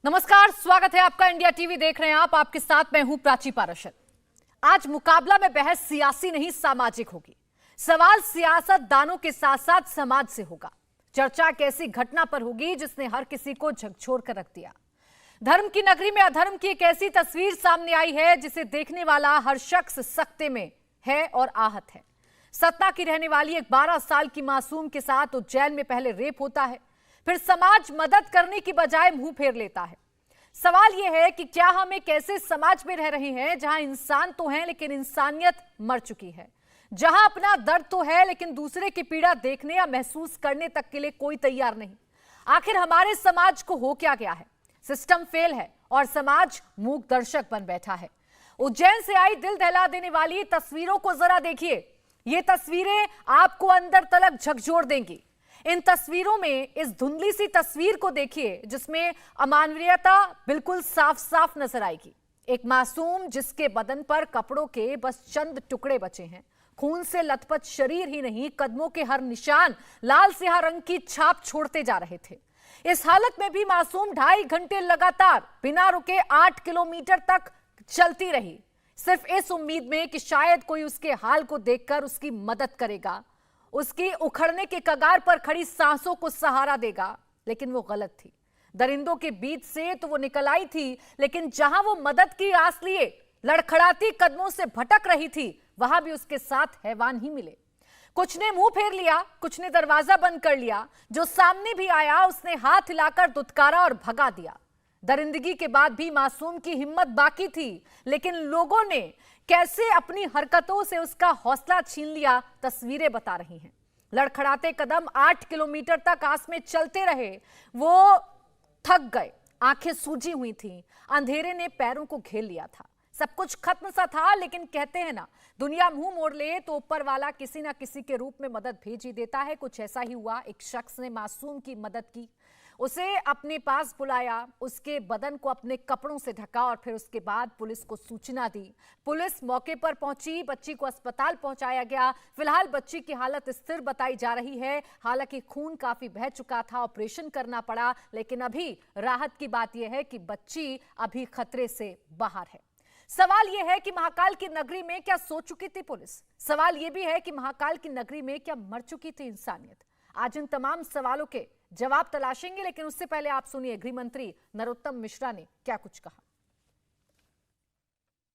नमस्कार, स्वागत है आपका। इंडिया टीवी देख रहे हैं आप। आपके साथ मैं हूं प्राची पारशर। आज मुकाबला में बहस सियासी नहीं सामाजिक होगी। सवाल सियासतदानों के साथ साथ समाज से होगा। चर्चा एक ऐसी घटना पर होगी जिसने हर किसी को झकझोर कर रख दिया। धर्म की नगरी में अधर्म की एक ऐसी तस्वीर सामने आई है जिसे देखने वाला हर शख्स सकते में है और आहत है। सतना की रहने वाली एक 12 साल की मासूम के साथ उज्जैन में पहले रेप होता है, फिर समाज मदद करने की बजाय मुंह फेर लेता है। सवाल यह है कि क्या हम एक ऐसे समाज में रह रहे हैं जहां इंसान तो हैं लेकिन इंसानियत मर चुकी है, जहां अपना दर्द तो है लेकिन दूसरे की पीड़ा देखने या महसूस करने तक के लिए कोई तैयार नहीं। आखिर हमारे समाज को हो क्या गया है? सिस्टम फेल है और समाज मूक दर्शक बन बैठा है। उज्जैन से आई दिल दहला देने वाली तस्वीरों को जरा देखिए। ये तस्वीरें आपको अंदर तलक झकझोर देंगी। इन तस्वीरों में इस धुंधली सी तस्वीर को देखिए जिसमें अमानवीयता बिल्कुल साफ साफ नजर आएगी। एक मासूम जिसके बदन पर कपड़ों के बस चंद टुकड़े बचे हैं। खून से लथपथ शरीर ही नहीं, कदमों के हर निशान लाल स्याह रंग की छाप छोड़ते जा रहे थे। इस हालत में भी मासूम 2.5 घंटे लगातार बिना रुके 8 किलोमीटर तक चलती रही, सिर्फ इस उम्मीद में कि शायद कोई उसके हाल को देखकर उसकी मदद करेगा, उसकी उखड़ने के कगार पर खड़ी सांसों को सहारा देगा। लेकिन वो गलत थी। दरिंदों के बीच से तो वो निकल आई थी, लेकिन जहां वो मदद की आस लिए लड़खड़ाती कदमों से भटक रही थी, वहां भी उसके साथ हैवान ही मिले। कुछ ने मुंह फेर लिया, कुछ ने दरवाजा बंद कर लिया। जो सामने भी आया उसने हाथ हिलाकर दुत्कारा और भगा दिया। दरिंदगी के बाद भी मासूम की हिम्मत बाकी थी, लेकिन लोगों ने कैसे अपनी हरकतों से उसका हौसला छीन लिया, तस्वीरें बता रही हैं। लड़खड़ाते कदम 8 किलोमीटर तक आस में चलते रहे। वो थक गए, आंखें सूजी हुई थीं, अंधेरे ने पैरों को घेर लिया था। सब कुछ खत्म सा था, लेकिन कहते हैं ना, दुनिया मुंह मोड़ ले तो ऊपर वाला किसी ना किसी के रूप में मदद भेज ही देता है। कुछ ऐसा ही हुआ। एक शख्स ने मासूम की मदद की, उसे अपने पास बुलाया, उसके बदन को अपने कपड़ों से ढका और फिर उसके बाद पुलिस को सूचना दी। पुलिस मौके पर पहुंची, बच्ची को अस्पताल पहुंचाया गया। फिलहाल बच्ची की हालत स्थिर बताई जा रही है। हालांकि खून काफी बह चुका था, ऑपरेशन करना पड़ा, लेकिन अभी राहत की बात यह है कि बच्ची अभी खतरे से बाहर है। सवाल यह है कि महाकाल की नगरी में क्या सो चुकी थी पुलिस? सवाल यह भी है कि महाकाल की नगरी में क्या मर चुकी थी इंसानियत? आज इन तमाम सवालों के जवाब तलाशेंगे, लेकिन उससे पहले आप सुनिए गृह मंत्री नरोत्तम मिश्रा ने क्या कुछ कहा।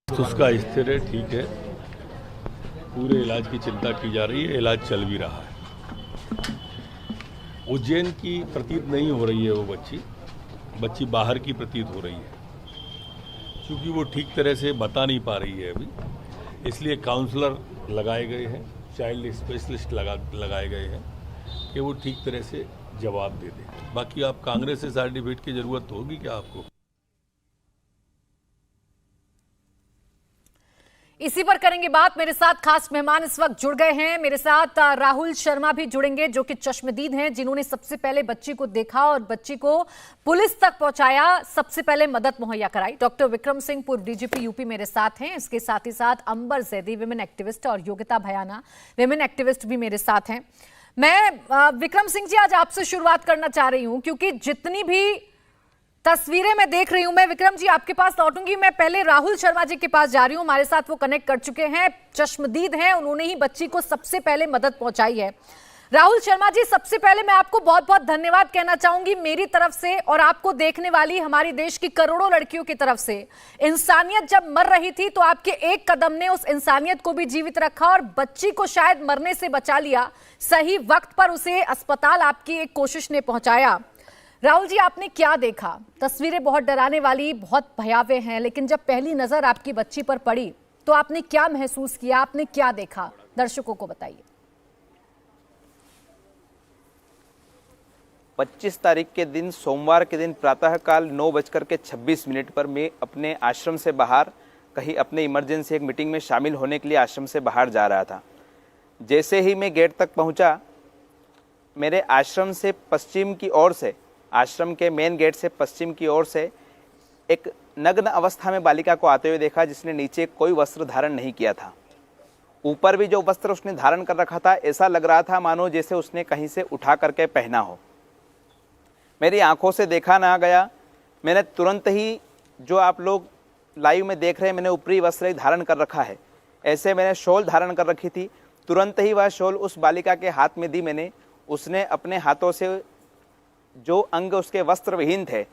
उसका स्थिर है, ठीक है, पूरे इलाज की चिंता की जा रही है, इलाज चल भी रहा है। उज्जैन की प्रतीत नहीं हो रही है वो बच्ची बाहर की प्रतीत हो रही है, क्योंकि वो ठीक तरह से बता नहीं पा रही है अभी, इसलिए काउंसलर लगाए गए हैं, चाइल्ड स्पेशलिस्ट लगाए गए हैं कि वो ठीक तरह से जवाब दे दे। बाकी आप कांग्रेस से सर्टिफिकेट की जरूरत होगी क्या आपको? इसी पर करेंगे बात। मेरे साथ खास मेहमान इस वक्त जुड़ गए हैं। मेरे साथ राहुल शर्मा भी जुड़ेंगे, जो कि चश्मदीद हैं, जिन्होंने सबसे पहले बच्ची को देखा और बच्ची को पुलिस तक पहुंचाया, सबसे पहले मदद मुहैया कराई। डॉक्टर विक्रम सिंह, पूर्व डीजीपी यूपी, मेरे साथ हैं। इसके साथ ही साथ अंबर जैदी, विमेन एक्टिविस्ट, और योगिता भयाना, विमेन एक्टिविस्ट, भी मेरे साथ हैं। मैं विक्रम सिंह जी आज आपसे शुरुआत करना चाह रही हूं, क्योंकि जितनी भी तस्वीरें मैं देख रही हूं, मैं विक्रम जी आपके पास लौटूंगी। मैं पहले राहुल शर्मा जी के पास जा रही हूं, हमारे साथ वो कनेक्ट कर चुके हैं, चश्मदीद हैं, उन्होंने ही बच्ची को सबसे पहले मदद पहुंचाई है। राहुल शर्मा जी, सबसे पहले मैं आपको बहुत बहुत धन्यवाद कहना चाहूंगी मेरी तरफ से और आपको देखने वाली हमारी देश की करोड़ों लड़कियों की तरफ से। इंसानियत जब मर रही थी तो आपके एक कदम ने उस इंसानियत को भी जीवित रखा और बच्ची को शायद मरने से बचा लिया। सही वक्त पर उसे अस्पताल आपकी एक कोशिश ने पहुंचाया। राहुल जी, आपने क्या देखा? तस्वीरें बहुत डराने वाली, बहुत भयावह हैं, लेकिन जब पहली नजर आपकी बच्ची पर पड़ी तो आपने क्या महसूस किया? आपने क्या देखा? दर्शकों को बताइए। 25 तारीख के दिन, सोमवार के दिन प्रातःकाल 9:26 पर मैं अपने आश्रम से बाहर कहीं अपने इमरजेंसी एक मीटिंग में शामिल होने के लिए आश्रम से बाहर जा रहा था। जैसे ही मैं गेट तक पहुंचा, मेरे आश्रम से पश्चिम की ओर से, आश्रम के मेन गेट से पश्चिम की ओर से एक नग्न अवस्था में बालिका को आते हुए देखा, जिसने नीचे कोई वस्त्र धारण नहीं किया था। ऊपर भी जो वस्त्र उसने धारण कर रखा था, ऐसा लग रहा था मानो जैसे उसने कहीं से उठा करके पहना हो। मेरी आंखों से देखा ना गया, मैंने तुरंत ही, जो आप लोग लाइव में देख रहे हैं, मैंने ऊपरी वस्त्र धारण कर रखा है, ऐसे मैंने शॉल धारण कर रखी थी। तुरंत ही वह शॉल उस बालिका के हाथ में दी मैंने। उसने अपने हाथों से जो अंग उसके वस्त्र विहीन थे,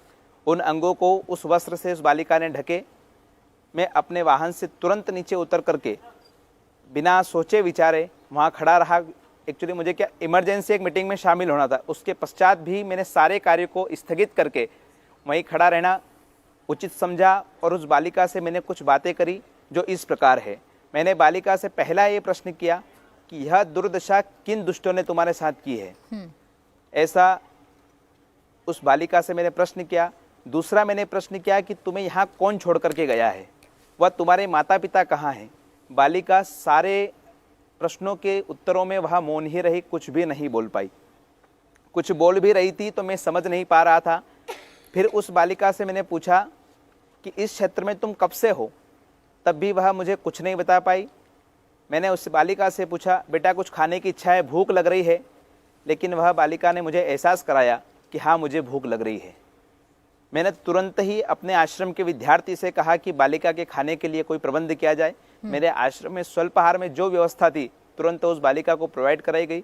उन अंगों को उस वस्त्र से उस बालिका ने ढके। मैं अपने वाहन से तुरंत नीचे उतर करके बिना सोचे विचारे वहाँ खड़ा रहा। एक्चुअली मुझे क्या, इमरजेंसी एक मीटिंग में शामिल होना था। उसके पश्चात भी मैंने सारे कार्य को स्थगित करके वहीं खड़ा रहना उचित समझा और उस बालिका से मैंने कुछ बातें करी जो इस प्रकार है। मैंने बालिका से पहला ये प्रश्न किया कि यह दुर्दशा किन दुष्टों ने तुम्हारे साथ की है, ऐसा उस बालिका से मैंने प्रश्न किया। दूसरा मैंने प्रश्न किया कि तुम्हें यहाँ कौन छोड़ करके गया है, वह तुम्हारे माता पिता कहाँ हैं। बालिका सारे प्रश्नों के उत्तरों में वह मौन ही रही, कुछ भी नहीं बोल पाई। कुछ बोल भी रही थी तो मैं समझ नहीं पा रहा था। फिर उस बालिका से मैंने पूछा कि इस क्षेत्र में तुम कब से हो, तब भी वह मुझे कुछ नहीं बता पाई। मैंने उस बालिका से पूछा, बेटा कुछ खाने की इच्छा है, भूख लग रही है? लेकिन वह बालिका ने मुझे एहसास कराया कि हाँ मुझे भूख लग रही है। मैंने तुरंत ही अपने आश्रम के विद्यार्थी से कहा कि बालिका के खाने के लिए कोई प्रबंध किया जाए। मेरे आश्रम में स्वल्पाहार में जो व्यवस्था थी तुरंत उस बालिका को प्रोवाइड कराई गई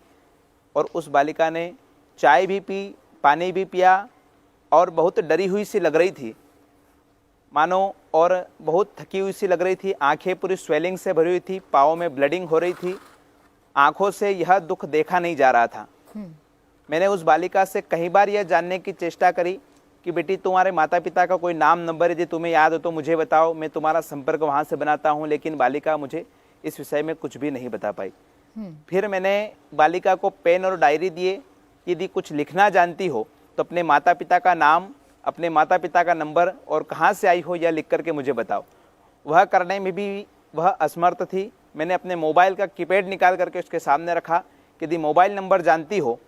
और उस बालिका ने चाय भी पी, पानी भी पिया और बहुत डरी हुई सी लग रही थी मानो, और बहुत थकी हुई सी लग रही थी। आंखें पूरी स्वेलिंग से भरी हुई थी, पाँव में ब्लडिंग हो रही थी, आंखों से यह दुख देखा नहीं जा रहा था। मैंने उस बालिका से कई बार यह जानने की चेष्टा करी कि बेटी तुम्हारे माता पिता का कोई नाम नंबर यदि तुम्हें याद हो तो मुझे बताओ, मैं तुम्हारा संपर्क वहाँ से बनाता हूँ। लेकिन बालिका मुझे इस विषय में कुछ भी नहीं बता पाई। फिर मैंने बालिका को पेन और डायरी दिए, यदि कुछ लिखना जानती हो तो अपने माता पिता का नाम, अपने माता पिता का नंबर और कहाँ से आई हो यह लिख करके मुझे बताओ। वह करने में भी वह असमर्थ थी। मैंने अपने मोबाइल का कीपैड निकाल करके उसके सामने रखा कि यदि मोबाइल नंबर जानती हो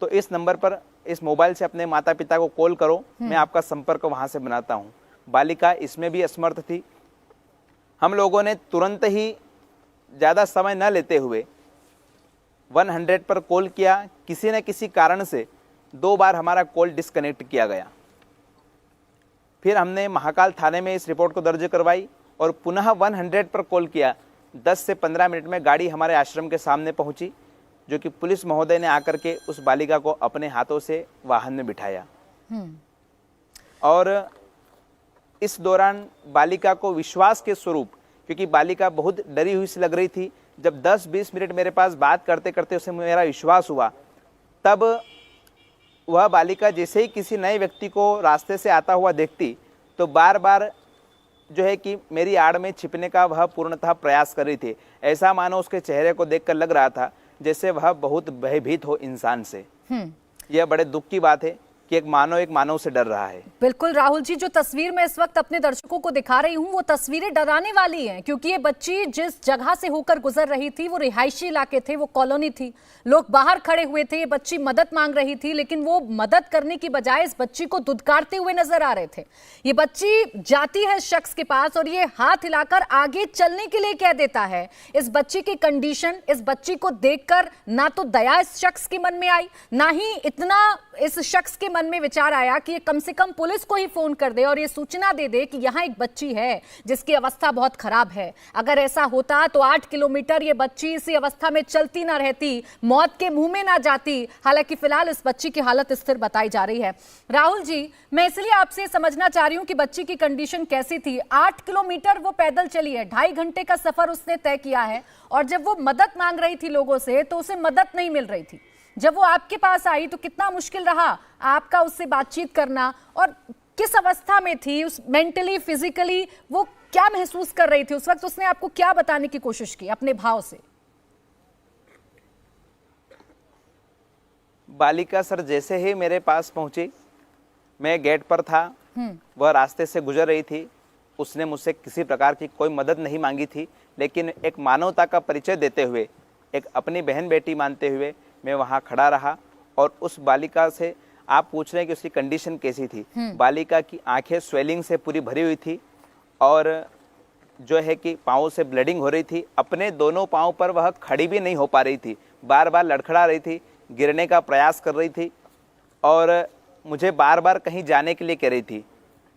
तो इस नंबर पर, इस मोबाइल से अपने माता पिता को कॉल करो, मैं आपका संपर्क वहाँ से बनाता हूँ। बालिका इसमें भी असमर्थ थी। हम लोगों ने तुरंत ही ज़्यादा समय न लेते हुए 100 पर कॉल किया। किसी न किसी कारण से 2 बार हमारा कॉल डिस्कनेक्ट किया गया। फिर हमने महाकाल थाने में इस रिपोर्ट को दर्ज करवाई और पुनः 100 पर कॉल किया। 10 से 15 मिनट में गाड़ी हमारे आश्रम के सामने पहुंची, जो कि पुलिस महोदय ने आकर के उस बालिका को अपने हाथों से वाहन में बिठाया। और इस दौरान बालिका को विश्वास के स्वरूप, क्योंकि बालिका बहुत डरी हुई सी लग रही थी, जब 10-20 मिनट मेरे पास बात करते करते उसे मेरा विश्वास हुआ, तब वह बालिका जैसे ही किसी नए व्यक्ति को रास्ते से आता हुआ देखती तो बार बार जो है कि मेरी आड़ में छिपने का वह पूर्णतः प्रयास कर रही थी। ऐसा मानो उसके चेहरे को देखकर लग रहा था जैसे वह बहुत भयभीत हो इंसान से। यह बड़े दुख की बात है कि एक मानव से डर रहा है। बिल्कुल राहुल जी, जो तस्वीर मैं इस वक्त अपने दर्शकों को दिखा रही हूं वो तस्वीरें डराने वाली हैं, क्योंकि ये बच्ची जिस जगह से होकर गुजर रही थी वो रिहायशी इलाके थे, वो कॉलोनी थी, लोग बाहर खड़े हुए थे, ये बच्ची मदद मांग रही थी, लेकिन वो मदद करने की बजाय इस बच्ची को धुतकारते हुए नजर आ रहे थे। ये बच्ची जाती है शख्स के पास और ये हाथ हिलाकर आगे चलने के लिए कह देता है। इस बच्ची की कंडीशन, इस बच्ची को देखकर ना तो दया इस शख्स के मन में आई, ना ही इतना इस शख्स के मन में विचार आया कि ये कम से कम पुलिस को ही फोन कर दे और ये सूचना दे दे कि यहां एक बच्ची है जिसकी अवस्था बहुत खराब है। अगर ऐसा होता तो 8 किलोमीटर ये बच्ची इसी अवस्था में चलती ना रहती, मौत के मुंह में ना जाती। हालांकि फिलहाल इस बच्ची की हालत स्थिर बताई जा रही है। राहुल जी, मैं इसलिए आपसे समझना चाह रही हूं कि बच्ची की कंडीशन कैसी थी। 8 किलोमीटर वो पैदल चली है, 2.5 घंटे का सफर उसने तय किया है, और जब वो मदद मांग रही थी लोगों से तो उसे मदद नहीं मिल रही थी। जब वो आपके पास आई तो कितना मुश्किल रहा आपका उससे बातचीत करना, और किस अवस्था में थी, उस मेंटली फिजिकली वो क्या महसूस कर रही थी उस वक्त? उसने आपको क्या बताने की कोशिश की अपने भाव से? बालिका सर जैसे ही मेरे पास पहुंची, मैं गेट पर था, वह रास्ते से गुजर रही थी। उसने मुझसे किसी प्रकार की कोई मदद नहीं मांगी थी, लेकिन एक मानवता का परिचय देते हुए, एक अपनी बहन बेटी मानते हुए मैं वहाँ खड़ा रहा। और उस बालिका से आप पूछ रहे हैं कि उसकी कंडीशन कैसी थी। बालिका की आंखें स्वेलिंग से पूरी भरी हुई थी और जो है कि पाँव से ब्लीडिंग हो रही थी। अपने दोनों पाँव पर वह खड़ी भी नहीं हो पा रही थी, बार बार लड़खड़ा रही थी, गिरने का प्रयास कर रही थी और मुझे बार बार कहीं जाने के लिए कह रही थी।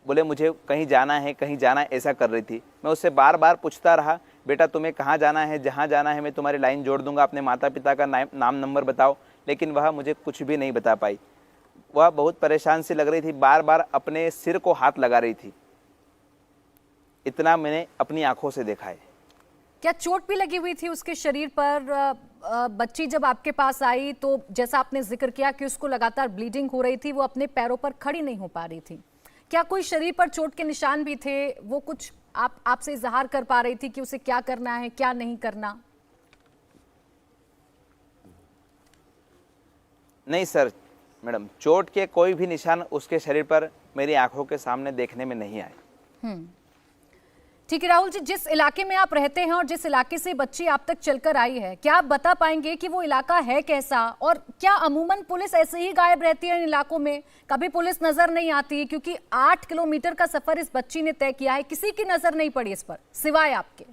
बोले मुझे कहीं जाना है ऐसा कर रही थी। मैं उससे बार बार पूछता रहा, बेटा तुम्हें कहाँ जाना है, जहाँ जाना है मैं तुम्हारी लाइन जोड़ दूंगा, अपने माता पिता का नाम नंबर बताओ, लेकिन वह मुझे कुछ भी नहीं बता पाई। वह बहुत परेशान सी लग रही थी, बार बार अपने सिर को हाथ लगा रही थी। इतना मैंने अपनी आंखों से देखा है। क्या चोट भी लगी हुई थी उसके शरीर पर? बच्ची जब आपके पास आई तो जैसा आपने जिक्र किया कि उसको लगातार ब्लीडिंग हो रही थी, वो अपने पैरों पर खड़ी नहीं हो पा रही थी। क्या कोई शरीर पर चोट के निशान भी थे? वो कुछ आपसे इजहार कर पा रही थी कि उसे क्या करना है, क्या नहीं करना? नहीं सर, मैडम, चोट के कोई भी निशान उसके शरीर पर मेरी आंखों के सामने देखने में नहीं आए। ठीक है राहुल जी, जिस इलाके में आप रहते हैं और जिस इलाके से बच्ची आप तक चलकर आई है, क्या आप बता पाएंगे कि वो इलाका है कैसा, और क्या अमूमन पुलिस ऐसे ही गायब रहती है इन इलाकों में? कभी पुलिस नजर नहीं आती? क्योंकि 8 किलोमीटर का सफर इस बच्ची ने तय किया है, किसी की नजर नहीं पड़ी इस पर सिवाय आपके।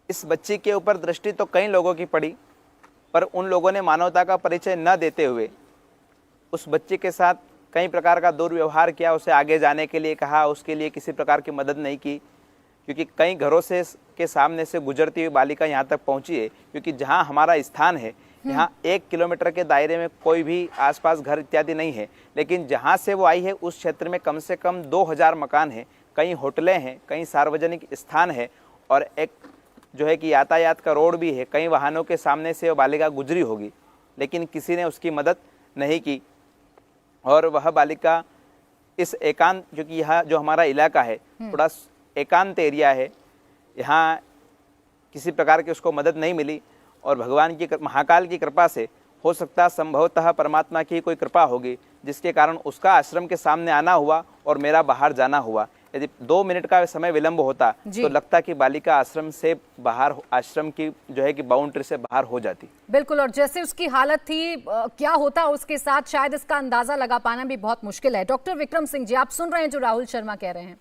इस बच्ची के ऊपर दृष्टि तो कई लोगों की पड़ी, पर उन लोगों ने मानवता का परिचय न देते हुए उस बच्ची के साथ कई प्रकार का दुर्व्यवहार किया, उसे आगे जाने के लिए कहा, उसके लिए किसी प्रकार की मदद नहीं की। क्योंकि कई घरों से के सामने से गुजरती हुई बालिका यहाँ तक पहुँची है, क्योंकि जहाँ हमारा स्थान है यहाँ 1 किलोमीटर के दायरे में कोई भी आसपास घर इत्यादि नहीं है, लेकिन जहाँ से वो आई है उस क्षेत्र में कम से कम 2000 मकान हैं, कई होटलें हैं, कई सार्वजनिक स्थान है, और एक जो है कि यातायात का रोड भी है। कई वाहनों के सामने से वो बालिका गुजरी होगी, लेकिन किसी ने उसकी मदद नहीं की। और वह बालिका इस एकांत, क्योंकि यह जो हमारा इलाका है थोड़ा एकांत एरिया है, यहाँ किसी प्रकार की उसको मदद नहीं मिली, और भगवान की महाकाल की कृपा से हो सकता संभवतः परमात्मा की कोई कृपा होगी, जिसके कारण उसका आश्रम के सामने आना हुआ और मेरा बाहर जाना हुआ। यदि 2 मिनट का समय विलंब होता तो लगता कि बालिका आश्रम से बाहर, आश्रम की जो है कि बाउंड्री से बाहर हो जाती। बिल्कुल, और जैसे उसकी हालत थी, क्या होता उसके साथ, शायद इसका अंदाजा लगा पाना भी बहुत मुश्किल है। डॉक्टर विक्रम सिंह जी, आप सुन रहे हैं जो राहुल शर्मा कह रहे हैं,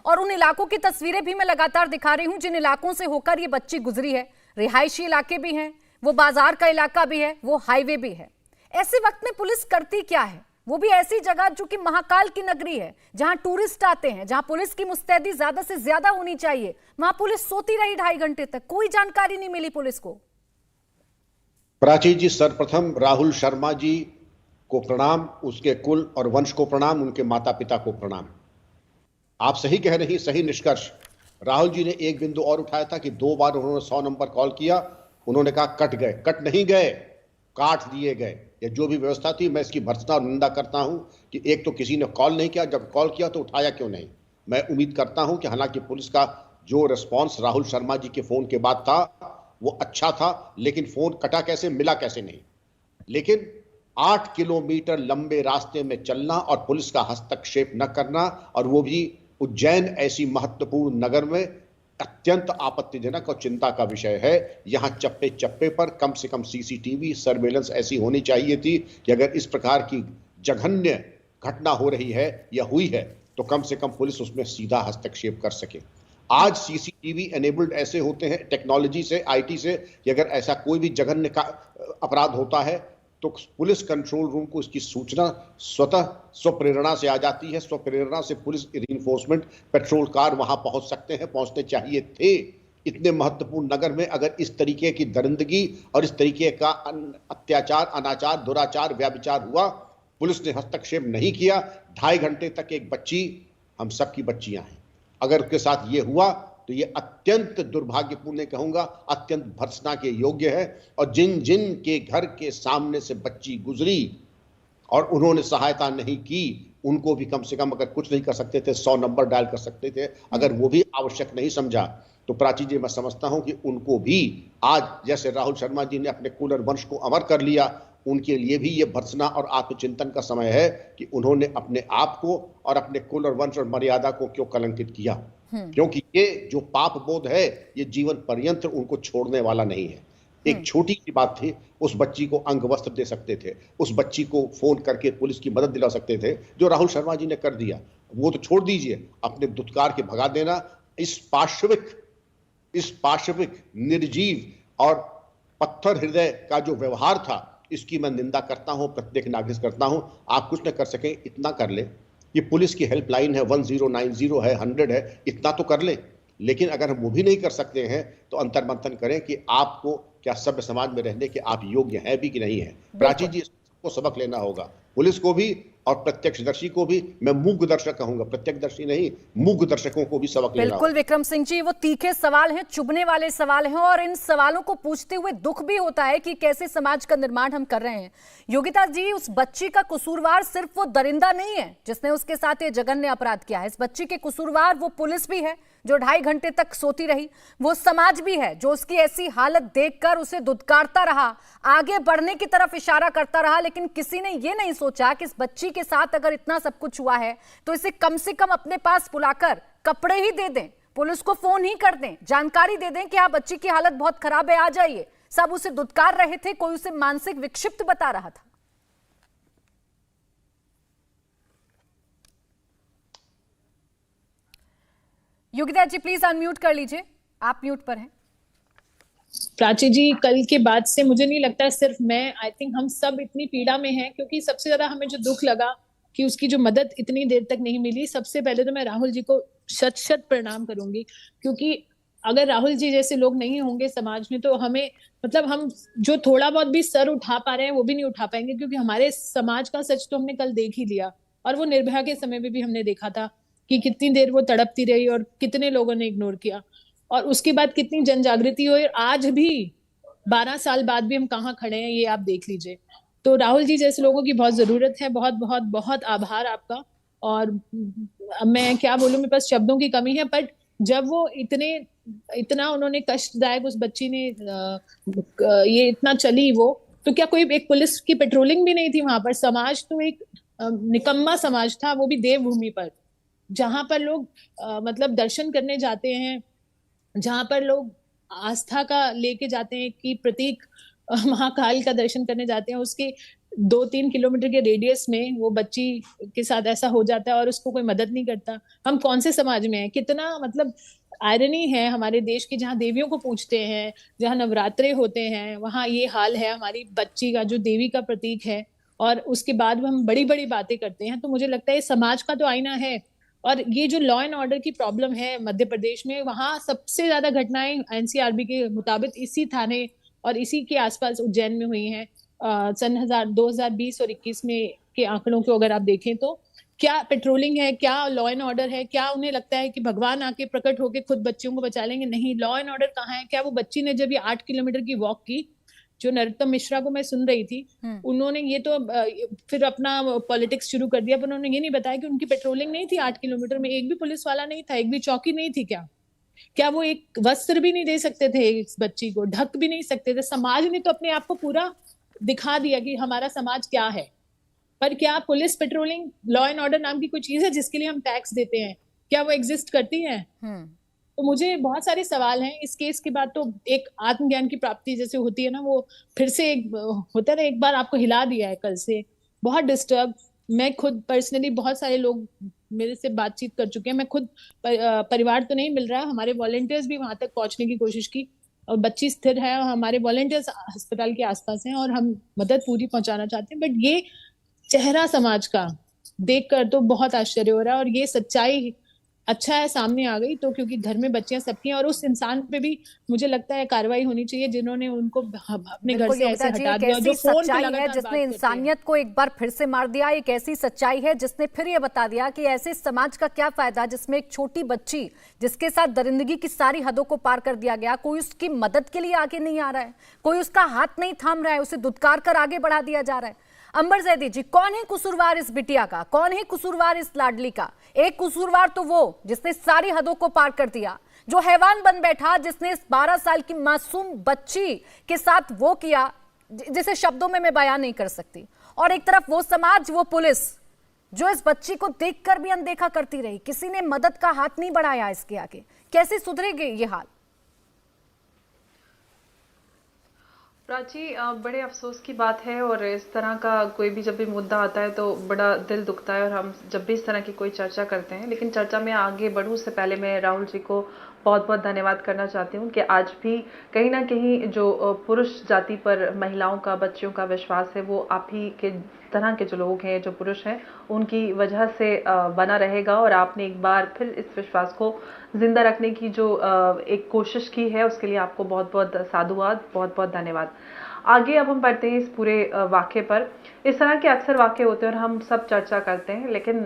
और उन इलाकों की तस्वीरें भी मैं लगातार दिखा रही हूँ जिन इलाकों से होकर ये बच्ची गुजरी है। रिहायशी इलाके भी हैं, वो बाजार का इलाका भी है, वो हाईवे भी है। ऐसे वक्त में पुलिस करती क्या है? वो भी ऐसी जगह जो कि महाकाल की नगरी है, जहां टूरिस्ट आते हैं, जहां पुलिस की मुस्तैदी ज्यादा से ज्यादा होनी चाहिए, वहां पुलिस सोती रही 2.5 घंटे तक, कोई जानकारी नहीं मिली पुलिस को। प्राची जी, सर्वप्रथम राहुल शर्मा जी को प्रणाम, उसके कुल और वंश को प्रणाम, उनके माता पिता को प्रणाम। आप सही कह रही, सही निष्कर्ष। राहुल जी ने एक बिंदु और उठाया था कि 2 बार उन्होंने 100 नंबर कॉल किया, उन्होंने कहा कट गए। कट नहीं गए, काट दिए गए। या जो भी व्यवस्था थी, मैं इसकी भर्त्सना और निंदा करता हूं कि एक तो किसी ने कॉल नहीं किया, जब कॉल किया तो उठाया क्यों नहीं। मैं उम्मीद करता हूं कि हालांकि पुलिस का जो रिस्पांस राहुल शर्मा जी के फोन के बाद था वो अच्छा था, लेकिन फोन कटा कैसे, मिला कैसे नहीं। लेकिन 8 किलोमीटर लंबे रास्ते में चलना और पुलिस का हस्तक्षेप न करना, और वो भी उज्जैन ऐसी महत्वपूर्ण नगर में, अत्यंत आपत्तिजनक और चिंता का विषय है। यहां चप्पे चप्पे पर कम से कम सीसीटीवी सर्वेलेंस ऐसी होनी चाहिए थी कि अगर इस प्रकार की जघन्य घटना हो रही है या हुई है तो कम से कम पुलिस उसमें सीधा हस्तक्षेप कर सके। आज सीसीटीवी एनेबल्ड ऐसे होते हैं टेक्नोलॉजी से, आईटी से, कि अगर ऐसा कोई भी जघन्य का अपराध होता है तो पुलिस कंट्रोल रूम को इसकी सूचना स्वतः स्वप्रेरणा से आ जाती है। स्वप्रेरणा से पुलिस रीइंफोर्समेंट पेट्रोल कार वहां पहुंच सकते हैं, पहुंचने चाहिए थे। इतने महत्वपूर्ण नगर में अगर इस तरीके की दरिंदगी और इस तरीके का अत्याचार, अनाचार, दुराचार, व्याभिचार हुआ, पुलिस ने हस्तक्षेप नहीं किया। 2.5 घंटे तक एक बच्ची, हम सबकी बच्चियां हैं, अगर उसके साथ ये हुआ तो ये अत्यंत दुर्भाग्यपूर्ण कहूंगा, अत्यंत भर्त्सना के योग्य है। और जिन जिन के घर के सामने से बच्ची गुजरी और उन्होंने सहायता नहीं की, उनको भी कम से कम अगर कुछ नहीं कर सकते थे 100 नंबर डायल कर सकते थे। अगर वो भी आवश्यक नहीं समझा तो प्राची जी, मैं समझता हूं कि उनको भी आज, जैसे राहुल शर्मा जी ने अपने कुल और वंश को अमर कर लिया, उनके लिए भी ये भर्त्सना और आत्मचिंतन का समय है कि उन्होंने अपने आप को और अपने कुल और वंश और मर्यादा को क्यों कलंकित किया। क्योंकि ये जो पाप बोध है ये जीवन पर्यंत उनको छोड़ने वाला नहीं है। एक छोटी सी बात थी, उस बच्ची को अंग वस्त्र दे सकते थे, उस बच्ची को फोन करके पुलिस की मदद दिला सकते थे, जो राहुल शर्मा जी ने कर दिया। वो तो छोड़ दीजिए, अपने दुत्कार के भगा देना। इस पाशविक निर्जीव और पत्थर हृदय का जो व्यवहार था इसकी मैं निंदा करता हूं, प्रत्येक नागरिक करता हूं। आप कुछ न कर सकें, इतना कर ले, ये पुलिस की हेल्पलाइन है, 1090 है, 100 है, इतना तो कर ले। लेकिन अगर हम वो भी नहीं कर सकते हैं तो अंतर्मंथन करें कि आपको क्या सभ्य समाज में रहने के आप योग्य हैं भी कि नहीं है। प्राची जी को सबक लेना होगा, पुलिस को भी और प्रत्यक्षदर्शी को भी। मैं मूक दर्शक कहूंगा, प्रत्यक्षदर्शी नहीं, मूक दर्शकों को भी सबक लेना बिल्कुल होगा। विक्रम सिंह जी, वो तीखे सवाल हैं, चुभने वाले सवाल हैं, और इन सवालों को पूछते हुए दुख भी होता है कि कैसे समाज का निर्माण हम कर रहे हैं। योगिता जी, उस बच्ची का कसूरवार सिर्फ वो दरिंदा नहीं है जिसने उसके साथ ये जघन्य अपराध किया है। इस बच्ची के कसूरवार वो पुलिस भी है जो 2.5 घंटे तक सोती रही, वो समाज भी है जो उसकी ऐसी हालत देखकर उसे दुत्कारता रहा, आगे बढ़ने की तरफ इशारा करता रहा। लेकिन किसी ने ये नहीं सोचा कि इस बच्ची के साथ अगर इतना सब कुछ हुआ है तो इसे कम से कम अपने पास बुलाकर कपड़े ही दे दें, पुलिस को फोन ही कर दें, जानकारी दे दें कि हाँ बच्ची की हालत बहुत खराब है, आ जाइए। सब उसे दुत्कार रहे थे, कोई उसे मानसिक विक्षिप्त बता रहा था। योगिता जी प्लीज अनम्यूट कर लीजिए, आप म्यूट पर हैं। प्राची जी, कल के बाद से मुझे नहीं लगता है सिर्फ मैं, आई थिंक हम सब इतनी पीड़ा में हैं, क्योंकि सबसे ज्यादा हमें जो दुख लगा कि उसकी जो मदद इतनी देर तक नहीं मिली। सबसे पहले तो मैं राहुल जी को शत शत प्रणाम करूंगी, क्योंकि अगर राहुल जी जैसे लोग नहीं होंगे समाज में तो हमें, मतलब हम जो थोड़ा बहुत भी सर उठा पा रहे हैं वो भी नहीं उठा पाएंगे, क्योंकि हमारे समाज का सच तो हमने कल देख ही लिया। और वो निर्भया के समय में भी हमने देखा था कि कितनी देर वो तड़पती रही और कितने लोगों ने इग्नोर किया, और उसके बाद कितनी जन जागृति हुई। आज भी 12 साल बाद भी हम कहाँ खड़े हैं ये आप देख लीजिए। तो राहुल जी जैसे लोगों की बहुत जरूरत है। बहुत बहुत बहुत आभार आपका। और मैं क्या बोलूं, मेरे पास शब्दों की कमी है। बट जब वो इतना उन्होंने कष्टदायक, उस बच्ची ने ये इतना चली वो, तो क्या कोई एक पुलिस की पेट्रोलिंग भी नहीं थी वहां पर? समाज तो एक निकम्मा समाज था, वो भी देवभूमि पर, जहां पर लोग मतलब दर्शन करने जाते हैं, जहां पर लोग आस्था का लेके जाते हैं कि प्रतीक महाकाल का दर्शन करने जाते हैं, उसके 2-3 किलोमीटर के रेडियस में वो बच्ची के साथ ऐसा हो जाता है और उसको कोई मदद नहीं करता। हम कौन से समाज में हैं? कितना मतलब आयरनी है हमारे देश की, जहाँ देवियों को पूजते हैं, जहाँ नवरात्रे होते हैं, वहां ये हाल है हमारी बच्ची का जो देवी का प्रतीक है, और उसके बाद हम बड़ी बड़ी बातें करते हैं। तो मुझे लगता है समाज का तो आईना है। और ये जो लॉ एंड ऑर्डर की प्रॉब्लम है मध्य प्रदेश में, वहां सबसे ज्यादा घटनाएं एनसीआरबी के मुताबिक इसी थाने और इसी के आसपास उज्जैन में हुई हैं। सन 2020 और 21 में के आंकड़ों को अगर आप देखें तो क्या पेट्रोलिंग है, क्या लॉ एंड ऑर्डर है? क्या उन्हें लगता है कि भगवान आके प्रकट होके खुद बच्चियों को बचा लेंगे? नहीं, लॉ एंड ऑर्डर कहाँ है? क्या वो बच्ची ने जब ये 8 किलोमीटर की वॉक की, जो नरोत्तम मिश्रा को मैं सुन रही थी, उन्होंने ये तो फिर अपना पॉलिटिक्स शुरू कर दिया, पर उन्होंने ये नहीं बताया कि उनकी पेट्रोलिंग नहीं थी 8 किलोमीटर में, एक भी पुलिस वाला नहीं था, एक भी चौकी नहीं थी। क्या वो एक वस्त्र भी नहीं दे सकते थे इस बच्ची को, ढक भी नहीं सकते थे? समाज ने तो अपने आप को पूरा दिखा दिया कि हमारा समाज क्या है। पर क्या police patrolling, law and order नाम की कोई चीज है जिसके लिए हम टैक्स देते हैं? क्या वो एग्जिस्ट करती है? तो मुझे बहुत सारे सवाल हैं इस केस के बाद। तो एक आत्मज्ञान की प्राप्ति जैसे होती है ना, वो फिर से एक होता है ना, एक बार आपको हिला दिया है कल से, बहुत डिस्टर्ब। मैं खुद पर्सनली, बहुत सारे लोग मेरे से बातचीत कर चुके हैं, मैं खुद परिवार तो नहीं मिल रहा है, हमारे वॉलंटियर्स भी वहां तक पहुंचने की कोशिश की, और बच्ची स्थिर है और हमारे वॉलंटियर्स अस्पताल के आसपास हैं और हम मदद पूरी पहुंचाना चाहते हैं। बट ये चेहरा समाज का देखकर तो बहुत आश्चर्य हो रहा है, और ये सच्चाई अच्छा है सामने आ गई तो, क्योंकि घर में बच्चियां सबकी हैं, और उस इंसान पे भी मुझे लगता है कार्रवाई होनी चाहिए जिन्होंने उनको अपने घर से ऐसे हटा दिया, जो फोन पे लगातार बात जिसने इंसानियत को एक बार फिर से मार दिया। एक ऐसी सच्चाई है जिसने फिर ये बता दिया कि ऐसे समाज का क्या फायदा जिसमें एक छोटी बच्ची जिसके साथ दरिंदगी की सारी हदों को पार कर दिया गया, कोई उसकी मदद के लिए आगे नहीं आ रहा है, कोई उसका हाथ नहीं थाम रहा है, उसे दुत्कार कर आगे बढ़ा दिया जा रहा है। अंबर जैदी जी, कौन है कसूरवार इस बिटिया का? कौन है कसूरवार इस लाडली का? एक कसूरवार तो वो जिसने सारी हदों को पार कर दिया, जो हैवान बन बैठा, जिसने इस 12 साल की मासूम बच्ची के साथ वो किया जिसे शब्दों में मैं बयान नहीं कर सकती। और एक तरफ वो समाज, वो पुलिस जो इस बच्ची को देखकर भी अनदेखा करती रही, किसी ने मदद का हाथ नहीं बढ़ाया इसके आगे। कैसे सुधरेगी ये हाल? प्राची, बड़े अफसोस की बात है और इस तरह का कोई भी जब भी मुद्दा आता है तो बड़ा दिल दुखता है। और हम जब भी इस तरह की कोई चर्चा करते हैं, लेकिन चर्चा में आगे बढ़ूं उससे पहले मैं राहुल जी को बहुत बहुत धन्यवाद करना चाहती हूँ कि आज भी कहीं ना कहीं जो पुरुष जाति पर महिलाओं का, बच्चियों का विश्वास है, वो आप ही के तरह के जो लोग हैं, जो पुरुष हैं, उनकी वजह से बना रहेगा। और आपने एक बार फिर इस विश्वास को जिंदा रखने की जो एक कोशिश की है, उसके लिए आपको बहुत बहुत साधुवाद, बहुत बहुत धन्यवाद। आगे अब हम बढ़ते हैं इस पूरे वाक्य पर। इस तरह के अक्सर वाक्य होते हैं और हम सब चर्चा करते हैं, लेकिन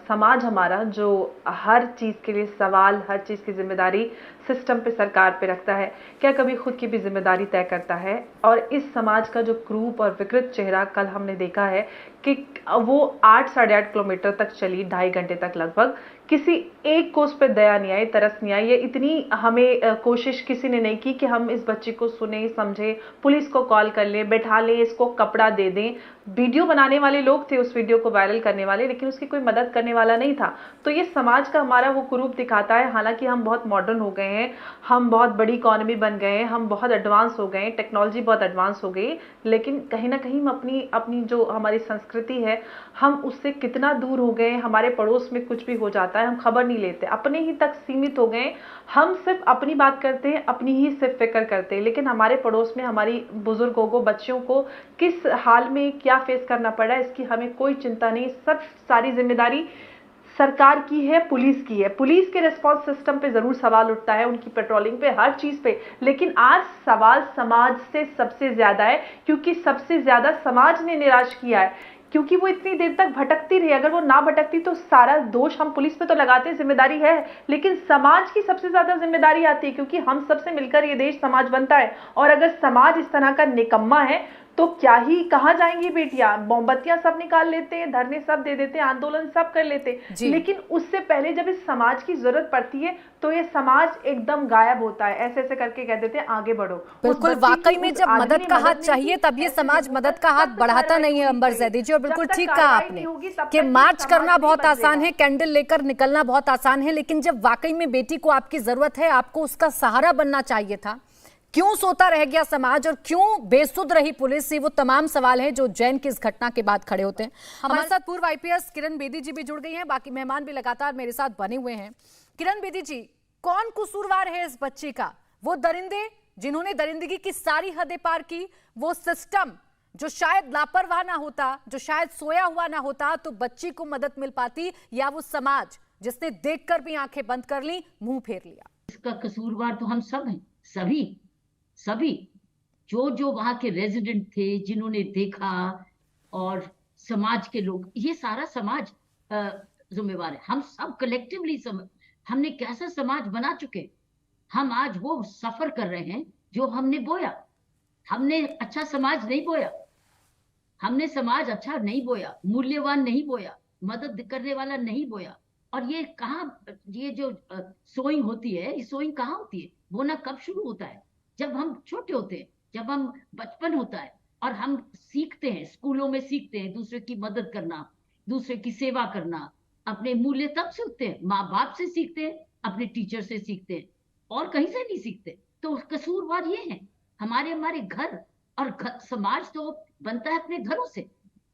समाज हमारा जो हर चीज़ के लिए सवाल, हर चीज़ की जिम्मेदारी सिस्टम पे, सरकार पे रखता है, क्या कभी खुद की भी जिम्मेदारी तय करता है? और इस समाज का जो क्रूप और विकृत चेहरा कल हमने देखा है कि वो 8 साढ़े 8 किलोमीटर तक चली, 2.5 घंटे तक लगभग, किसी एक को उस पर दया नहीं आई, तरस नहीं आई। ये इतनी हमें कोशिश किसी ने नहीं की कि हम इस बच्चे को सुने, समझे, पुलिस को कॉल कर लें, बैठा लें, इसको कपड़ा दे दें। वीडियो बनाने वाले लोग थे, उस वीडियो को वायरल करने वाले, लेकिन उसकी कोई मदद करने वाला नहीं था। तो ये समाज का हमारा वो कुरूप दिखाता है। हालांकि हम बहुत मॉडर्न हो गए हैं, हम बहुत बड़ी इकोनॉमी बन गए हैं, हम बहुत एडवांस हो गए हैं, टेक्नोलॉजी बहुत एडवांस हो गई, लेकिन कहीं ना कहीं हम अपनी जो हमारी संस्कृति है, हम उससे कितना दूर हो गए। हमारे पड़ोस में कुछ भी हो जाता है, हम खबर नहीं लेते, अपने ही तक सीमित हो गए। हम सिर्फ अपनी बात करते हैं, अपनी ही सिर्फ फिक्र करते हैं, लेकिन हमारे पड़ोस में हमारी बुजुर्गों को, बच्चियों को किस हाल में क्या फेस करना पड़ा है, इसकी हमें कोई चिंता नहीं। सब सारी जिम्मेदारी सरकार की है, पुलिस की है। पुलिस के रिस्पांस सिस्टम पे जरूर सवाल उठता है, उनकी पेट्रोलिंग पे, हर चीज पे, लेकिन आज सवाल समाज से सबसे ज्यादा है, क्योंकि सबसे ज्यादा समाज ने निराश किया है, क्योंकि वो इतनी देर तक भटकती रही। अगर वो ना भटकती तो सारा दोष हम पुलिस पे तो लगाते हैं, जिम्मेदारी है, लेकिन समाज की सबसे ज्यादा जिम्मेदारी आती है, क्योंकि हम सबसे मिलकर ये देश समाज बनता है। और अगर समाज इस तरह का निकम्मा है तो क्या ही कहाँ जाएंगी बेटियां? मोमबत्तियां सब निकाल लेते हैं, धरने सब दे देते हैं, आंदोलन सब कर लेते हैं, लेकिन उससे पहले जब इस समाज की जरूरत पड़ती है तो ये समाज एकदम गायब होता है। ऐसे ऐसे करके कह देते हैं आगे बढ़ो। बिल्कुल, वाकई में जब मदद का हाथ चाहिए तब ये समाज मदद का हाथ बढ़ाता नहीं है, अंबर जैदी जी। और बिल्कुल ठीक कहा आपने कि मार्च करना बहुत आसान है, कैंडल लेकर निकलना बहुत आसान है, लेकिन जब वाकई में बेटी को आपकी जरूरत है, आपको उसका सहारा बनना चाहिए था, क्यों सोता रह गया समाज और क्यों बेसुध रही पुलिस? ये वो तमाम सवाल हैं जो जैन की इस घटना के बाद खड़े होते हैं। हमारे साथ पूर्व आईपीएस किरण बेदी जी भी जुड़ गई हैं, बाकी मेहमान भी लगातार मेरे साथ बने हुए हैं। किरण बेदी जी, कौन कसूरवार है इस बच्चे का? वो दरिंदे जिन्होंने दरिंदगी की सारी हदें पार की, वो सिस्टम जो शायद लापरवाह ना होता, जो शायद सोया हुआ ना होता तो बच्ची को मदद मिल पाती, या वो समाज जिसने देखकर भी आंखें बंद कर ली, मुंह फेर लिया? इसका कसूरवार तो हम सब हैं, सभी जो जो वहां के रेजिडेंट थे, जिन्होंने देखा, और समाज के लोग, ये सारा समाज जिम्मेवार है। हम सब कलेक्टिवली हमने कैसा समाज बना चुके। हम आज वो सफर कर रहे हैं जो हमने बोया। हमने अच्छा समाज नहीं बोया, हमने समाज अच्छा नहीं बोया, मूल्यवान नहीं बोया, मदद करने वाला नहीं बोया। और ये कहाँ, ये जो सोइंग होती है, ये सोइंग कहाँ होती है? बोना कब शुरू होता है? जब हम छोटे होते हैं, जब हम बचपन होता है और हम सीखते हैं, स्कूलों में सीखते हैं दूसरे की मदद करना, दूसरे की सेवा करना। अपने मूल्य तब सीखते हैं, माँ बाप से सीखते हैं, अपने टीचर से सीखते हैं, और कहीं से नहीं सीखते। तो कसूरवार ये है हमारे घर, और समाज तो बनता है अपने घरों से।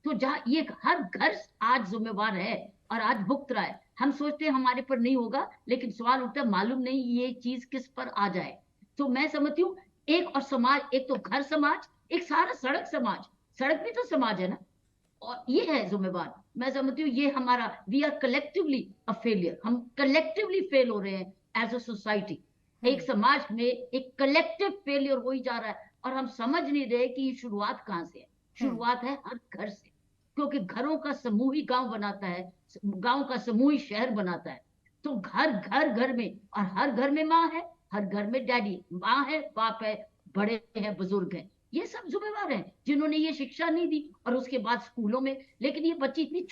तो जहाँ ये हर घर आज जिम्मेवार है और आज भुगत रहा है। हम सोचते हैं हमारे पर नहीं होगा, लेकिन सवाल उठता है मालूम नहीं ये चीज किस पर आ जाए। तो मैं समझती हूँ एक और समाज, एक तो घर समाज, एक सारा सड़क समाज। सड़क भी तो समाज है ना, और ये है जिम्मेवार। मैं समझती हूँ ये हमारा, we are collectively a failure. हम कलेक्टिवली फेल हो रहे हैं एज अ सोसाइटी। एक समाज में एक कलेक्टिव फेलियर हो ही जा रहा है, और हम समझ नहीं रहे कि ये शुरुआत कहाँ से है। शुरुआत है हर घर से, क्योंकि घरों का समूह ही गांव बनाता है, गांव का समूह ही शहर बनाता है। तो घर में, और हर घर में माँ है, हर घर में डैडी, माँ है, बाप है, बड़े हैं, बुजुर्ग हैं। ये सब जिम्मेवार हैं जिन्होंने ये शिक्षा नहीं दी। और उसके बाद स्कूलों में, लेकिन ये बच्ची इतनी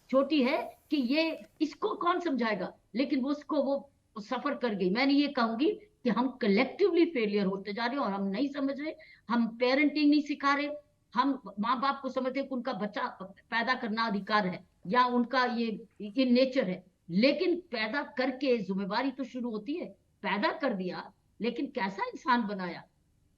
छोटी है कि ये इसको कौन समझाएगा। लेकिन वो उसको वो सफर कर गई। मैं ये कहूंगी कि हम कलेक्टिवली फेलियर होते जा रहे हैं, और हम नहीं समझ रहे। हम पेरेंटिंग नहीं सिखा रहे। हम माँ बाप को समझते हैं कि उनका बच्चा पैदा करना अधिकार है, या उनका ये नेचर है, लेकिन पैदा करके जिम्मेवारी तो शुरू होती है। पैदा कर दिया, लेकिन कैसा इंसान बनाया?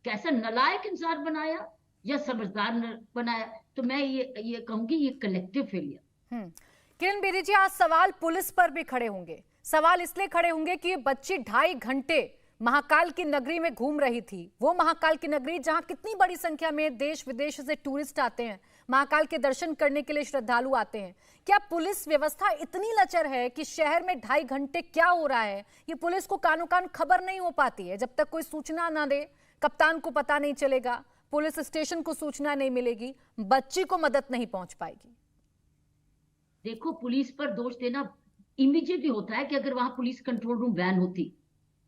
कैसा नालायक इंसान बनाया या समझदार बनाया? तो मैं ये कहूंगी ये कलेक्टिव फेलियर। किरण बेदी जी, आज सवाल पुलिस पर भी खड़े होंगे। सवाल इसलिए खड़े होंगे कि ये बच्ची 2.5 घंटे महाकाल की नगरी में घूम रही थी। वो महाकाल की नगरी जहां कितनी बड़ी संख्या में देश विदेश से टूरिस्ट आते हैं, महाकाल के दर्शन करने के लिए श्रद्धालु आते हैं। क्या पुलिस व्यवस्था इतनी लचर है कि शहर में 2.5 घंटे क्या हो रहा है ये पुलिस को कानो कान खबर नहीं हो पाती है? जब तक कोई सूचना ना दे, कप्तान को पता नहीं चलेगा, पुलिस स्टेशन को सूचना नहीं मिलेगी, बच्ची को मदद नहीं पहुंच पाएगी। देखो, पुलिस पर दोष देना इमीडिएटली होता है कि अगर वहां पुलिस कंट्रोल रूम वैन होती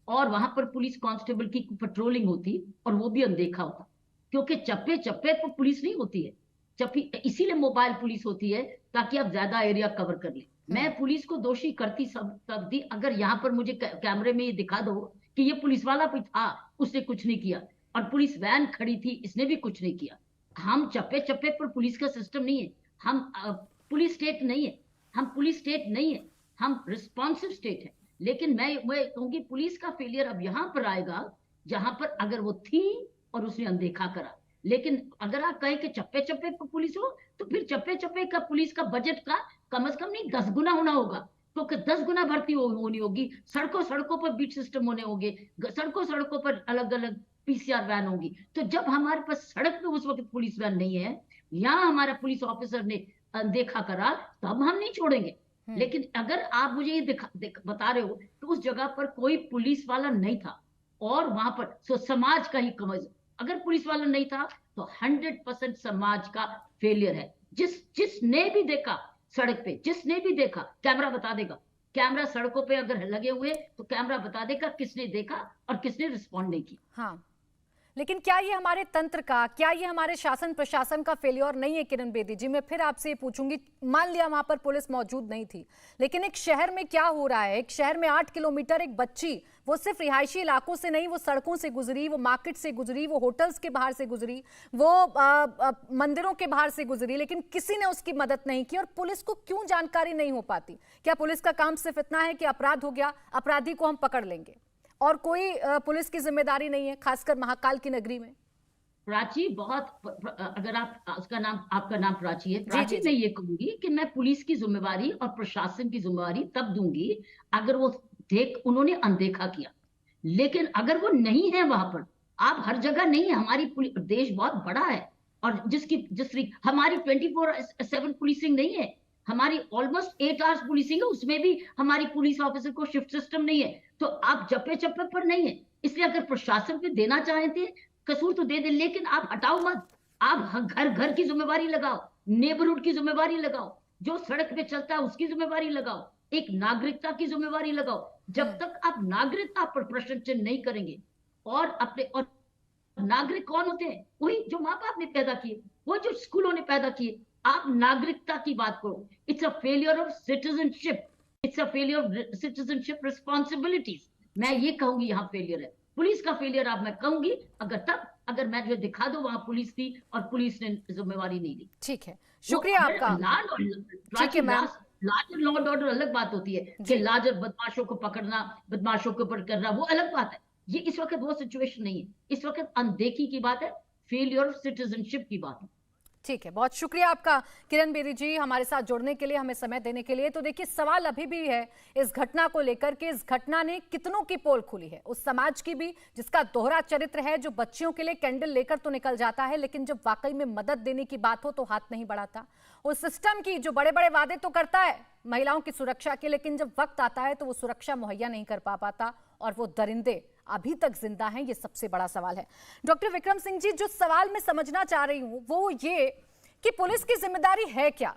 और वहां पर पुलिस कांस्टेबल की पेट्रोलिंग होती और वो भी अनदेखा होता, क्योंकि चप्पे चप्पे पर पुलिस नहीं होती है। चप्पी इसीलिए मोबाइल पुलिस होती है ताकि आप ज्यादा एरिया कवर कर ले। मैं पुलिस को दोषी करती सब तब थी अगर यहाँ पर मुझे कैमरे में ये दिखा दो कि ये पुलिस वाला भी था, उसने कुछ नहीं किया, और पुलिस वैन खड़ी थी, इसने भी कुछ नहीं किया। हम चप्पे चप्पे पर पुलिस का सिस्टम नहीं है। हम पुलिस स्टेट नहीं है, हम पुलिस स्टेट नहीं है, हम रिस्पॉन्सिव स्टेट है। लेकिन मैं कहूंगी पुलिस का फेलियर अब यहां पर आएगा जहां पर अगर वो थी और उसने अनदेखा करा। लेकिन अगर आप कहें कि चप्पे चप्पे पर पुलिस हो, तो फिर चप्पे चप्पे का पुलिस का बजट का कम से कम नहीं 10 गुना होना होगा, क्योंकि 10 गुना भर्ती होनी होगी। सड़कों सड़कों पर बीट सिस्टम होने होंगे, सड़कों सड़कों पर अलग अलग पीसीआर वैन होगी। तो जब हमारे पास सड़क पे उस वक्त पुलिस वैन नहीं है या हमारा पुलिस ऑफिसर ने अनदेखा करा, तब हम नहीं छोड़ेंगे। लेकिन अगर आप मुझे ये बता रहे हो तो उस जगह पर कोई पुलिस वाला नहीं था और वहां पर समाज का ही कमज, अगर पुलिस वाला नहीं था तो 100% समाज का फेलियर है। जिसने भी देखा सड़क पे, जिसने भी देखा, कैमरा बता देगा। कैमरा सड़कों पे अगर लगे हुए तो कैमरा बता देगा किसने देखा और किसने रिस्पॉन्ड नहीं किया। हाँ, लेकिन क्या ये हमारे तंत्र का, क्या ये हमारे शासन प्रशासन का फेलियर नहीं है? किरण बेदी जी, मैं फिर आपसे पूछूंगी, मान लिया वहां पर पुलिस मौजूद नहीं थी, लेकिन एक शहर में क्या हो रहा है? एक शहर में 8 किलोमीटर एक बच्ची, वो सिर्फ रिहायशी इलाकों से नहीं, वो सड़कों से गुजरी, वो मार्केट से गुजरी, वो होटल्स के बाहर से गुजरी, वो मंदिरों के बाहर से गुजरी, लेकिन किसी ने उसकी मदद नहीं की। और पुलिस को क्यों जानकारी नहीं हो पाती? क्या पुलिस का काम सिर्फ इतना है कि अपराध हो गया, अपराधी को हम पकड़ लेंगे, और कोई पुलिस की जिम्मेदारी नहीं है, खासकर महाकाल की नगरी में? प्राची, बहुत अगर आप उसका नाम, आपका नाम प्राची है, प्राची, मैं ये कहूंगी कि मैं पुलिस की जिम्मेवारी और प्रशासन की जिम्मेवारी तब दूंगी अगर वो उन्होंने अनदेखा किया। लेकिन अगर वो नहीं है वहां पर, आप हर जगह नहीं है, हमारी देश बहुत बड़ा है और हमारी 24/7 पुलिसिंग नहीं है, हमारी ऑलमोस्ट 8 आवर्स पुलिसिंग है, उसमें भी हमारी पुलिस ऑफिसर को शिफ्ट सिस्टम नहीं है। तो आप चप्पे चप्पे पर नहीं है, इसलिए अगर प्रशासन पे देना चाहते कसूर तो दे दे, लेकिन आप हटाओ मत। आप घर घर की जिम्मेवारी लगाओ, नेबरहुड की जिम्मेवारी लगाओ, जो सड़क पे चलता है उसकी जिम्मेवारी लगाओ, एक नागरिकता की जिम्मेवारी लगाओ। जब तक आप नागरिकता पर प्रश्न चिन्ह नहीं करेंगे और नागरिक कौन होते हैं? वही जो माँ बाप ने पैदा किए, वो जो स्कूलों ने पैदा किए। आप नागरिकता की बात करो। It's a failure of citizenship, it's a failure of citizenship responsibilities. मैं ये कहूंगी यहाँ फेलियर है। पुलिस का फेलियर आप मैं कहूंगी अगर मैं जो दिखा दो वहां पुलिस थी और पुलिस ने जिम्मेवारी नहीं ली। ठीक है, शुक्रिया आपका। ठीक है ma'am, larger law and order अलग बात होती है कि लार्जर बदमाशों को पकड़ना, बदमाशों के ऊपर करना, वो अलग बात है। ये इस वक्त वो सिचुएशन नहीं है, इस वक्त अनदेखी की बात है, फेलियर ऑफ सिटीजनशिप की बात है। ठीक है, बहुत शुक्रिया आपका किरण बेदी जी, हमारे साथ जुड़ने के लिए, हमें समय देने के लिए। तो देखिए, सवाल अभी भी है इस घटना को लेकर के, इस घटना ने कितनों की पोल खुली है, उस समाज की भी जिसका दोहरा चरित्र है, जो बच्चियों के लिए कैंडल लेकर तो निकल जाता है, लेकिन जब वाकई में मदद देने की बात हो तो हाथ नहीं बढ़ाता। उस सिस्टम की जो बड़े बड़े वादे तो करता है महिलाओं की सुरक्षा के, लेकिन जब वक्त आता है तो वो सुरक्षा मुहैया नहीं कर पाता, और वो दरिंदे अभी तक जिंदा हैं, ये सबसे बड़ा सवाल है। डॉक्टर विक्रम सिंह जी, जो सवाल मैं समझना चाह रही हूं वो ये कि पुलिस की जिम्मेदारी है क्या?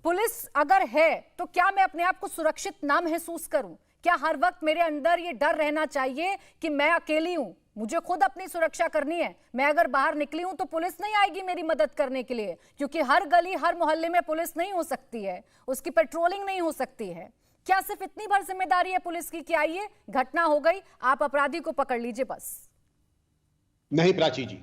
पुलिस अगर है तो क्या मैं अपने आप को सुरक्षित ना महसूस करूं? क्या हर वक्त मेरे अंदर ये डर रहना चाहिए कि मैं अकेली हूं, मुझे खुद अपनी सुरक्षा करनी है, मैं अगर बाहर निकली हूं तो पुलिस नहीं आएगी मेरी मदद करने के लिए? क्योंकि हर गली हर मोहल्ले में पुलिस नहीं हो सकती है, उसकी पेट्रोलिंग नहीं हो सकती है। क्या सिर्फ इतनी भर जिम्मेदारी है पुलिस की कि आइए घटना हो गई, आप अपराधी को पकड़ लीजिए बस? नहीं प्राची जी,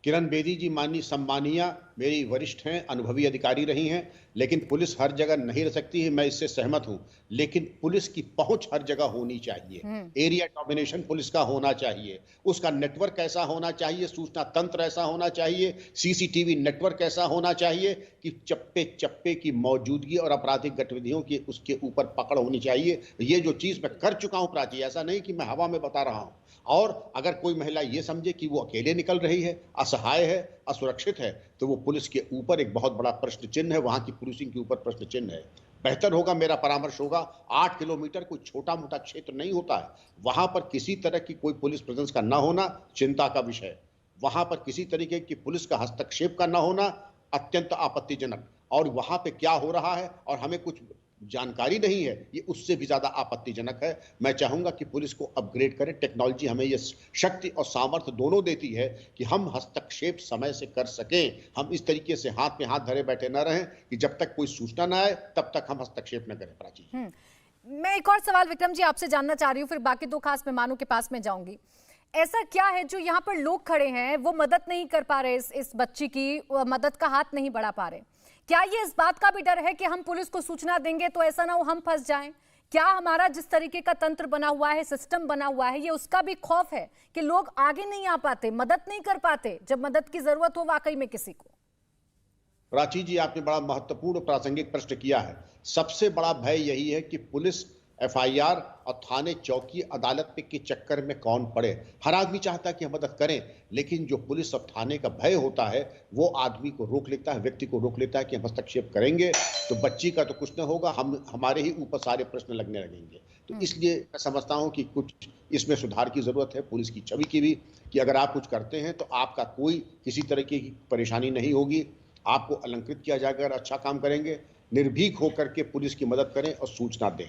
किरण बेदी जी माननीय सम्मानीय मेरी वरिष्ठ हैं, अनुभवी अधिकारी रही हैं, लेकिन पुलिस हर जगह नहीं रह सकती है, मैं इससे सहमत हूं। लेकिन पुलिस की पहुंच हर जगह होनी चाहिए। एरिया डोमिनेशन पुलिस का होना चाहिए, उसका नेटवर्क ऐसा होना चाहिए, सूचना तंत्र ऐसा होना चाहिए, सीसीटीवी नेटवर्क ऐसा होना चाहिए कि चप्पे चप्पे की मौजूदगी और आपराधिक गतिविधियों की उसके ऊपर पकड़ होनी चाहिए। ये जो चीज मैं कर चुका हूं प्राची, ऐसा नहीं कि मैं हवा में बता रहा हूं। और अगर कोई महिला ये समझे कि वो अकेले निकल रही है, असहाय है, असुरक्षित है, तो वो पुलिस के ऊपर एक बहुत बड़ा प्रश्न चिन्ह है, वहां की पुलिसिंग के ऊपर प्रश्न चिन्ह है। बेहतर होगा, मेरा परामर्श होगा, 8 किलोमीटर कोई छोटा मोटा क्षेत्र नहीं होता है, वहां पर किसी तरह की कोई पुलिस प्रेजेंस का ना होना चिंता का विषय है। वहां पर किसी तरीके की पुलिस का हस्तक्षेप का ना होना अत्यंत आपत्तिजनक। और वहां पे क्या हो रहा है और हमें कुछ जानकारी नहीं है, ये उससे भी ज्यादा आपत्तिजनक है। मैं चाहूंगा कि पुलिस को अपग्रेड करें। टेक्नोलॉजी हमें ये शक्ति और सामर्थ्य दोनों देती है कि हम हस्तक्षेप समय से कर सकें। हम इस तरीके से हाथ में हाथ धरे बैठे न रहें कि जब तक कोई सूचना ना आए तब तक हम हस्तक्षेप न करें। प्राची, मैं एक और सवाल विक्रम जी आपसे जानना चाह रही हूँ, फिर बाकी दो खास मेहमानों के पास में जाऊंगी। ऐसा क्या है जो यहाँ पर लोग खड़े हैं वो मदद नहीं कर पा रहे, इस बच्ची की मदद का हाथ नहीं बढ़ा पा रहे? क्या ये इस बात का भी डर है कि हम पुलिस को सूचना देंगे तो ऐसा ना हो हम फंस जाएं? क्या हमारा जिस तरीके का तंत्र बना हुआ है, सिस्टम बना हुआ है, ये उसका भी खौफ है कि लोग आगे नहीं आ पाते, मदद नहीं कर पाते जब मदद की जरूरत हो वाकई में किसी को? प्राची जी, आपने बड़ा महत्वपूर्ण प्रासंगिक प्रश्न किया है। सबसे बड़ा भय यही है कि पुलिस एफआईआर और थाने चौकी अदालत पे के चक्कर में कौन पड़े। हर आदमी चाहता है कि हम मदद करें, लेकिन जो पुलिस और थाने का भय होता है वो आदमी को रोक लेता है, व्यक्ति को रोक लेता है कि हम हस्तक्षेप करेंगे तो बच्ची का तो कुछ न होगा, हमारे ही ऊपर सारे प्रश्न लगने लगेंगे। तो इसलिए मैं समझता हूं कि कुछ इसमें सुधार की जरूरत है, पुलिस की छवि की भी, कि अगर आप कुछ करते हैं तो आपका कोई किसी तरह की परेशानी नहीं होगी, आपको अलंकृत किया जाएगा। अगर अच्छा काम करेंगे, निर्भीक होकर के पुलिस की मदद करें और सूचना दें।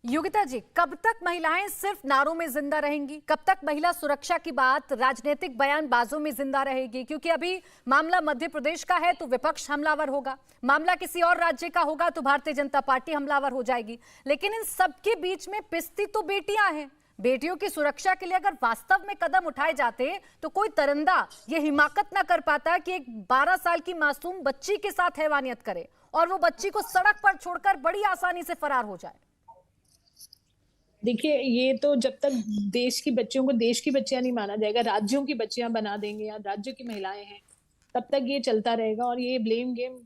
योगिता जी, कब तक महिलाएं सिर्फ नारों में जिंदा रहेंगी? कब तक महिला सुरक्षा की बात राजनीतिक बयानबाजों में जिंदा रहेगी? क्योंकि अभी मामला मध्य प्रदेश का है तो विपक्ष हमलावर होगा, मामला किसी और राज्य का होगा तो भारतीय जनता पार्टी हमलावर हो जाएगी। लेकिन इन सबके बीच में पिसती तो बेटियां हैं। बेटियों की सुरक्षा के लिए अगर वास्तव में कदम उठाए जाते तो कोई दरिंदा ये हिमाकत ना कर पाता कि एक 12 साल की मासूम बच्ची के साथ हैवानियत करे और वो बच्ची को सड़क पर छोड़कर बड़ी आसानी से फरार हो जाए। देखिए, ये तो जब तक देश की बच्चियों को देश की बच्चियां नहीं माना जाएगा, राज्यों की बच्चियां बना देंगे या राज्य की महिलाएं हैं, तब तक ये चलता रहेगा। और ये ब्लेम गेम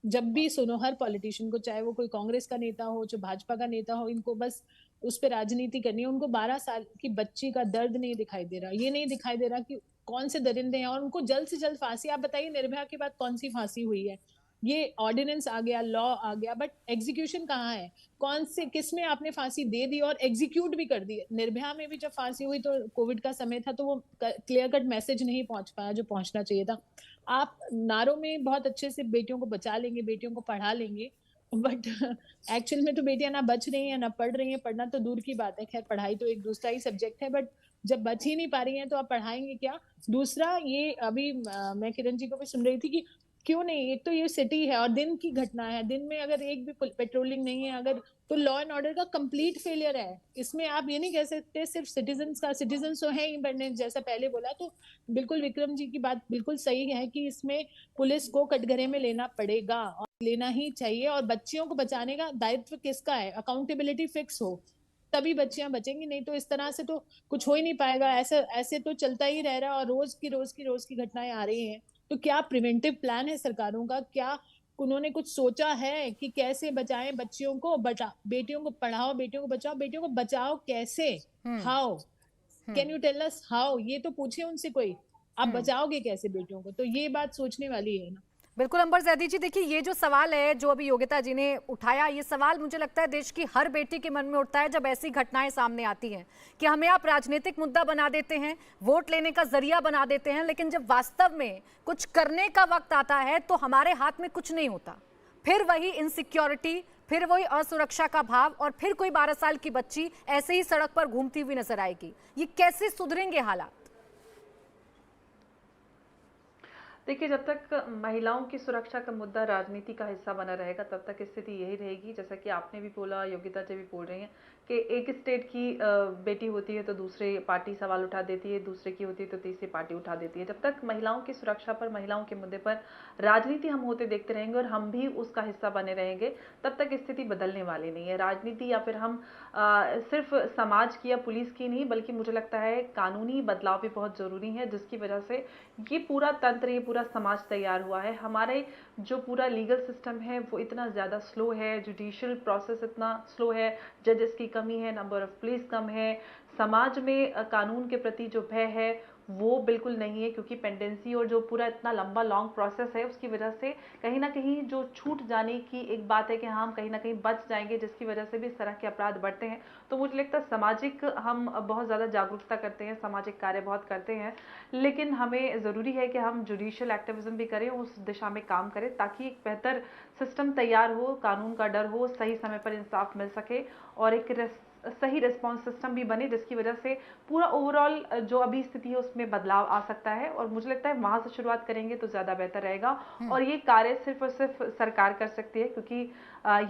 जब भी सुनो हर पॉलिटिशियन को, चाहे वो कोई कांग्रेस का नेता हो, जो भाजपा का नेता हो, इनको बस उस पर राजनीति करनी है। उनको 12 साल की बच्ची का दर्द नहीं दिखाई दे रहा, ये नहीं दिखाई दे रहा कि कौन से दरिंदे हैं, और उनको जल्द से जल्द फांसी। आप बताइए, निर्भया के बाद कौन सी फांसी हुई है? ये ऑर्डिनेंस आ गया, लॉ आ गया, बट एग्जीक्यूशन कहाँ है? कौन से किस में आपने फांसी दे दी और एग्जीक्यूट भी कर दी? निर्भया में भी जब फांसी हुई तो कोविड का समय था, तो वो क्लियर कट मैसेज नहीं पहुंच पाया जो पहुंचना चाहिए था। आप नारों में बहुत अच्छे से बेटियों को बचा लेंगे, बेटियों को पढ़ा लेंगे, बट एक्चुअल में तो बेटियां ना बच रही हैं ना पढ़ रही हैं। पढ़ना तो दूर की बात है, खैर पढ़ाई तो एक दूसरा ही सब्जेक्ट है, बट जब बच ही नहीं पा रही हैं तो आप पढ़ाएंगे क्या? दूसरा, ये अभी मैं किरण जी को भी सुन रही थी कि क्यों नहीं, एक तो ये सिटी है और दिन की घटना है, दिन में अगर एक भी पेट्रोलिंग नहीं है अगर, तो लॉ एंड ऑर्डर का कंप्लीट फेलियर है। इसमें आप ये नहीं कह सकते सिर्फ सिटीजन तो है ही, मैंने जैसा पहले बोला, तो बिल्कुल विक्रम जी की बात बिल्कुल सही है कि इसमें पुलिस को कटघरे में लेना पड़ेगा और लेना ही चाहिए। और बच्चियों को बचाने का दायित्व किसका है? अकाउंटेबिलिटी फिक्स हो तभी बच्चियां बचेंगी, नहीं तो इस तरह से तो कुछ हो ही नहीं पाएगा। ऐसे तो चलता ही रह रहा है और रोज की घटनाएं आ रही हैं। तो क्या प्रिवेंटिव प्लान है सरकारों का? क्या उन्होंने कुछ सोचा है कि कैसे बचाएं बच्चियों को? बेटियों को पढ़ाओ, बेटियों को बचाओ। बेटियों को बचाओ कैसे? How can you tell us how? ये तो पूछे उनसे कोई, आप बचाओगे कैसे बेटियों को? तो ये बात सोचने वाली है ना। बिल्कुल अंबर जैदी जी, देखिए ये जो सवाल है जो अभी योगिता जी ने उठाया, ये सवाल मुझे लगता है देश की हर बेटी के मन में उठता है जब ऐसी घटनाएं सामने आती हैं कि हमें आप राजनीतिक मुद्दा बना देते हैं, वोट लेने का जरिया बना देते हैं, लेकिन जब वास्तव में कुछ करने का वक्त आता है तो हमारे हाथ में कुछ नहीं होता। फिर वही इनसिक्योरिटी, फिर वही असुरक्षा का भाव और फिर कोई 12 साल की बच्ची ऐसे ही सड़क पर घूमती हुई नजर आएगी। ये कैसे सुधरेंगे हालात? देखिए, जब तक महिलाओं की सुरक्षा का मुद्दा राजनीति का हिस्सा बना रहेगा, तब तक स्थिति यही रहेगी। जैसा कि आपने भी बोला, योगिता जी भी बोल रही हैं कि एक स्टेट की बेटी होती है तो दूसरी पार्टी सवाल उठा देती है, दूसरे की होती है तो तीसरी पार्टी उठा देती है। जब तक महिलाओं की सुरक्षा पर, महिलाओं के मुद्दे पर राजनीति हम होते देखते रहेंगे और हम भी उसका हिस्सा बने रहेंगे, तब तक स्थिति बदलने वाली नहीं है। राजनीति या फिर हम सिर्फ समाज की या पुलिस की नहीं, बल्कि मुझे लगता है कानूनी बदलाव भी बहुत ज़रूरी है, जिसकी वजह से ये पूरा तंत्र, ये पूरा समाज तैयार हुआ है। हमारे जो पूरा लीगल सिस्टम है वो इतना ज़्यादा स्लो है, जुडिशियल प्रोसेस इतना स्लो है, जजेस की कमी है, नंबर ऑफ पुलिस कम है, समाज में कानून के प्रति जो भय है वो बिल्कुल नहीं है, क्योंकि पेंडेंसी और जो पूरा इतना लंबा लॉन्ग प्रोसेस है उसकी वजह से कहीं ना कहीं जो छूट जाने की एक बात है कि हम कहीं ना कहीं बच जाएंगे, जिसकी वजह से भी इस तरह के अपराध बढ़ते हैं। तो मुझे लगता है सामाजिक हम बहुत ज़्यादा जागरूकता करते हैं, सामाजिक कार्य बहुत करते हैं, लेकिन हमें ज़रूरी है कि हम जुडिशियल एक्टिविज्म भी करें, उस दिशा में काम करें, ताकि एक बेहतर सिस्टम तैयार हो, कानून का डर हो, सही समय पर इंसाफ मिल सके और एक सही रिस्पॉन्स सिस्टम भी बने, जिसकी वजह से पूरा ओवरऑल जो अभी स्थिति है उसमें बदलाव आ सकता है। और मुझे लगता है वहां से शुरुआत करेंगे तो ज्यादा बेहतर रहेगा। और ये कार्य सिर्फ और सिर्फ सरकार कर सकती है, क्योंकि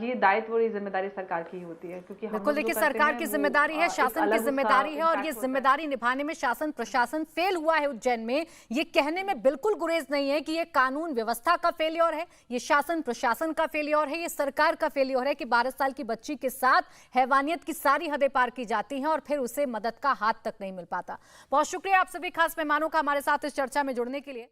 ये दायित्व और ये जिम्मेदारी सरकार की ही होती है। क्योंकि हम बिल्कुल, देखिए सरकार की जिम्मेदारी है, शासन की जिम्मेदारी है, और ये जिम्मेदारी निभाने में शासन प्रशासन फेल हुआ है उज्जैन में। ये कहने में बिल्कुल गुरेज नहीं है कि ये कानून व्यवस्था का फेलियर है, ये शासन प्रशासन का फेलियर है, ये सरकार का फेलियर है कि 12 साल की बच्ची के साथ हैवानियत की सारी हदें पार की जाती हैं और फिर उसे मदद का हाथ तक नहीं मिल पाता। बहुत शुक्रिया आप सभी खास मेहमानों का हमारे साथ इस चर्चा में जुड़ने के लिए।